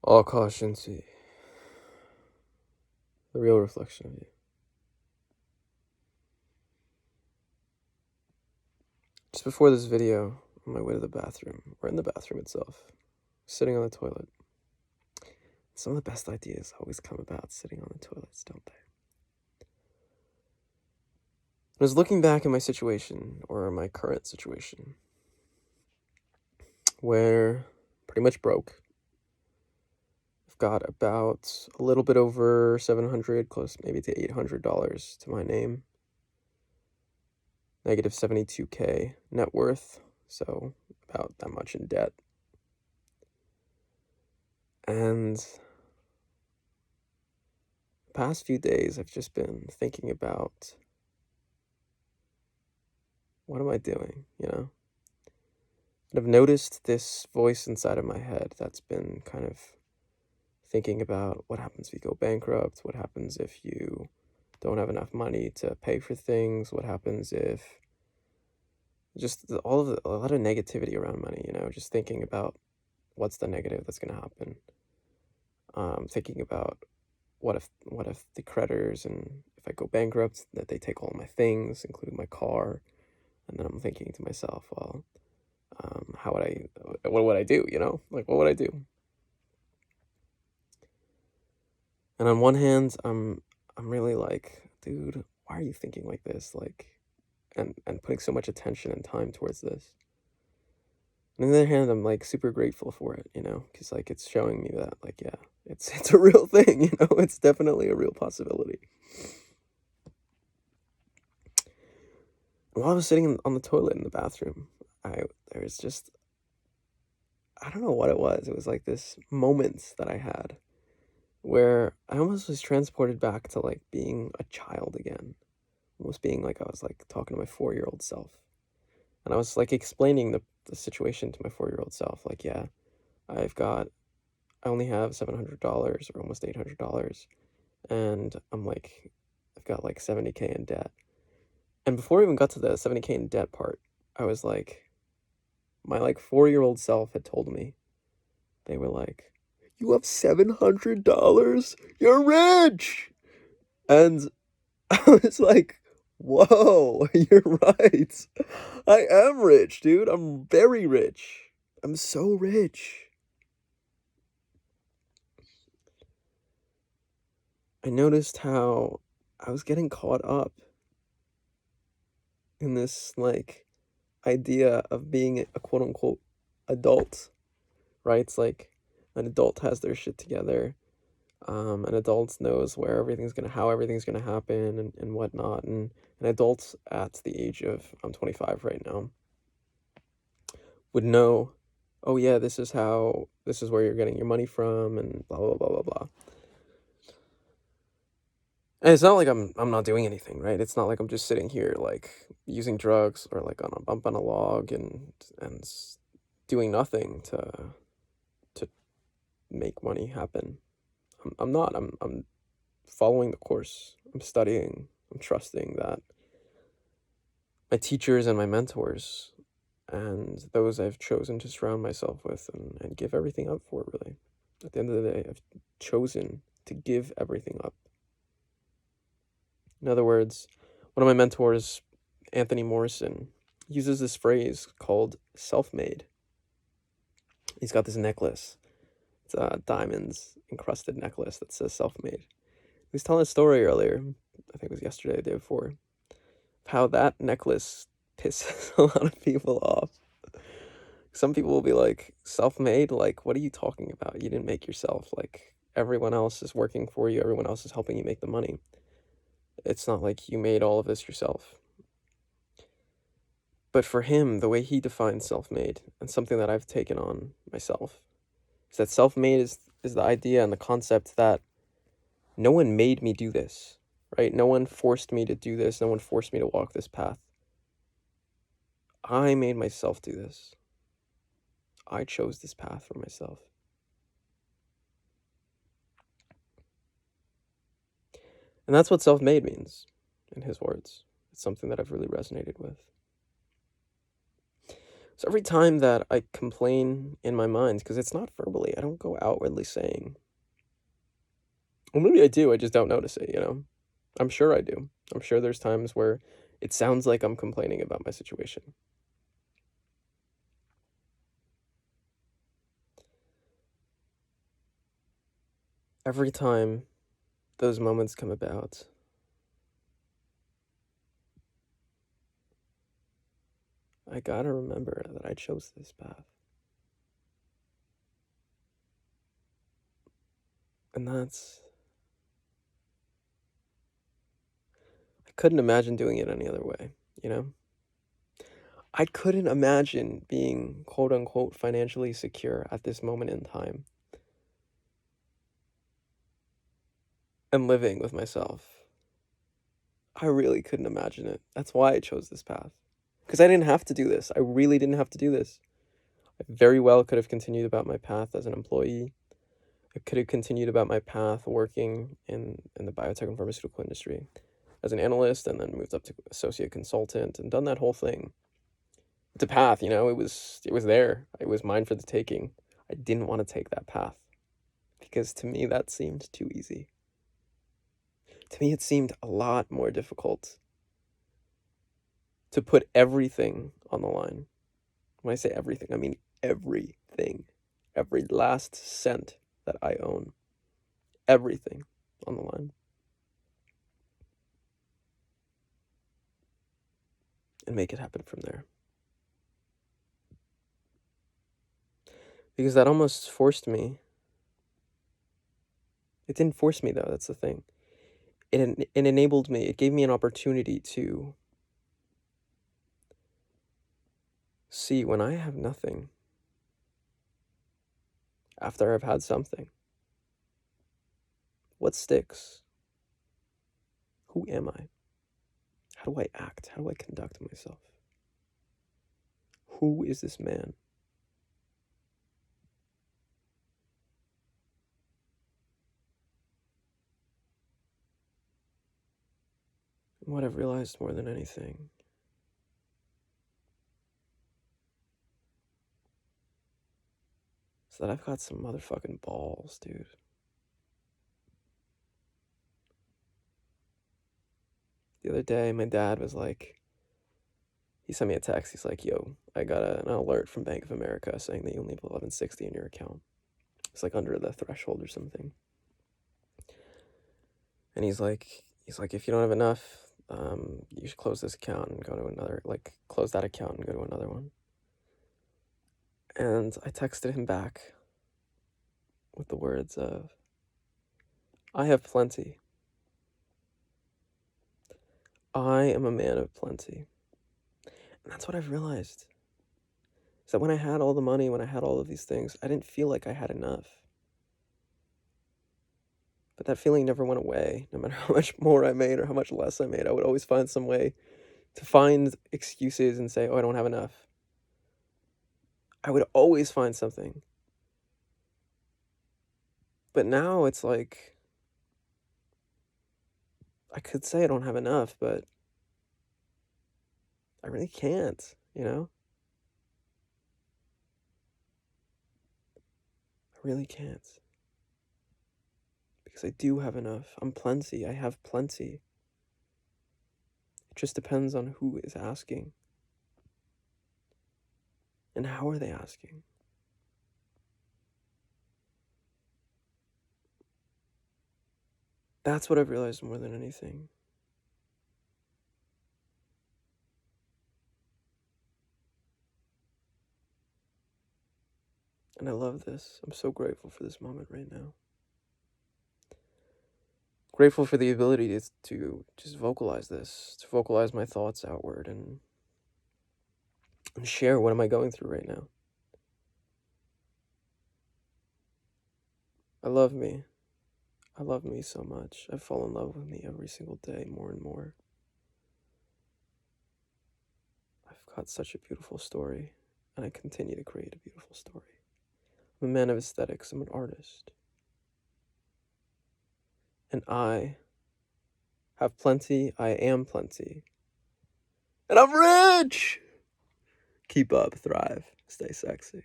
Akash Inti, the real reflection of you. Just before this video, on my way to the bathroom, or in the bathroom itself, sitting on the toilet. Some of the best ideas always come about sitting on the toilets, don't they? I was looking back at my situation, or my current situation, where pretty much broke. I've got about a little bit over $700, close maybe to $800 to my name. Negative 72K net worth, so about that much in debt. And the past few days, I've just been thinking about, what am I doing, And I've noticed this voice inside of my head that's been kind of thinking about what happens if you go bankrupt, what happens if you don't have enough money to pay for things, what happens if just a lot of negativity around money, just thinking about what's the negative that's going to happen. Thinking about what if the creditors, and if I go bankrupt, that they take all my things, including my car. And then I'm thinking to myself, well, what would I do, Like, what would I do? And on one hand, I'm really like, dude, why are you thinking like this? Like, and putting so much attention and time towards this. And on the other hand, I'm like super grateful for it, because like it's showing me that, like, yeah, it's a real thing, it's definitely a real possibility. While I was sitting on the toilet in the bathroom, there was just, I don't know what it was. It was like this moment that I had where I almost was transported back to like being a child again, almost being like I was like talking to my 4-year-old self. And I was like explaining the situation to my 4-year-old self. Like, yeah, I only have $700 or almost $800. And I've got like 70K in debt. And before I even got to the 70K in debt part, I was like, my like 4-year-old self had told me, they were like, you have $700? You're rich! And I was like, whoa, you're right. I am rich, dude. I'm very rich. I'm so rich. I noticed how I was getting caught up in this, like, idea of being a quote-unquote adult, right? It's like an adult has their shit together. An adult knows how everything's gonna happen and whatnot. And an adult at the age of, I'm 25 right now, would know, oh yeah, this is where you're getting your money from, and blah, blah, blah, blah, blah. And it's not like I'm not doing anything, right? It's not like I'm just sitting here, like, using drugs or, like, on a bump on a log and doing nothing to make money happen. I'm not. I'm following the course. I'm studying. I'm trusting that my teachers and my mentors and those I've chosen to surround myself with and give everything up for, really. At the end of the day, I've chosen to give everything up. In other words, one of my mentors, Anthony Morrison, uses this phrase called self-made. He's got this necklace. It's a diamonds encrusted necklace that says self-made. He was telling a story earlier, I think it was yesterday, the day before, of how that necklace pisses a lot of people off. Some people will be like, self-made? Like, what are you talking about? You didn't make yourself. Like, everyone else is working for you. Everyone else is helping you make the money. It's not like you made all of this yourself. But for him, the way he defines self-made, and something that I've taken on myself, is that self-made is the idea and the concept that no one made me do this, right? No one forced me to do this. No one forced me to walk this path. I made myself do this. I chose this path for myself. And that's what self-made means, in his words. It's something that I've really resonated with. So every time that I complain in my mind, because it's not verbally, I don't go outwardly saying, well, maybe I do, I just don't notice it, you know? I'm sure I do. I'm sure there's times where it sounds like I'm complaining about my situation. Every time those moments come about, I gotta remember that I chose this path. And I couldn't imagine doing it any other way, you know? I couldn't imagine being quote unquote financially secure at this moment in time and living with myself. I really couldn't imagine it. That's why I chose this path. Because I didn't have to do this. I really didn't have to do this. I very well could have continued about my path as an employee. I could have continued about my path working in the biotech and pharmaceutical industry as an analyst, and then moved up to associate consultant and done that whole thing. It's a path, you know, it was there. It was mine for the taking. I didn't want to take that path because to me that seemed too easy. To me it seemed a lot more difficult to put everything on the line. When I say everything, I mean everything. Every last cent that I own. Everything on the line. And make it happen from there. Because that almost forced me. It didn't force me though, that's the thing. It enabled me, it gave me an opportunity to see when I have nothing after I've had something. What sticks? Who am I? How do I act? How do I conduct myself? Who is this man? And what I've realized more than anything is that I've got some motherfucking balls, dude. The other day, my dad was like, he sent me a text. He's like, yo, I got an alert from Bank of America saying that you only have 1160 in your account. It's like under the threshold or something. And he's like, if you don't have enough, you should close this account and go to another, like, close that account and go to another one. And I texted him back with the words of, I have plenty. I am a man of plenty. And that's what I've realized. Is that when I had all the money, when I had all of these things, I didn't feel like I had enough. But that feeling never went away. No matter how much more I made or how much less I made, I would always find some way to find excuses and say, oh, I don't have enough. I would always find something. But now it's like, I could say I don't have enough, but I really can't, you know? I really can't. Because I do have enough. I'm plenty. I have plenty. It just depends on who is asking. And how are they asking? That's what I've realized more than anything. And I love this. I'm so grateful for this moment right now. Grateful for the ability to just vocalize this, to vocalize my thoughts outward and share what am I going through right now. I love me. I love me so much. I fall in love with me every single day more and more. I've got such a beautiful story, and I continue to create a beautiful story. I'm a man of aesthetics. I'm an artist. And I have plenty. I am plenty. And I'm rich! Keep up, thrive, stay sexy.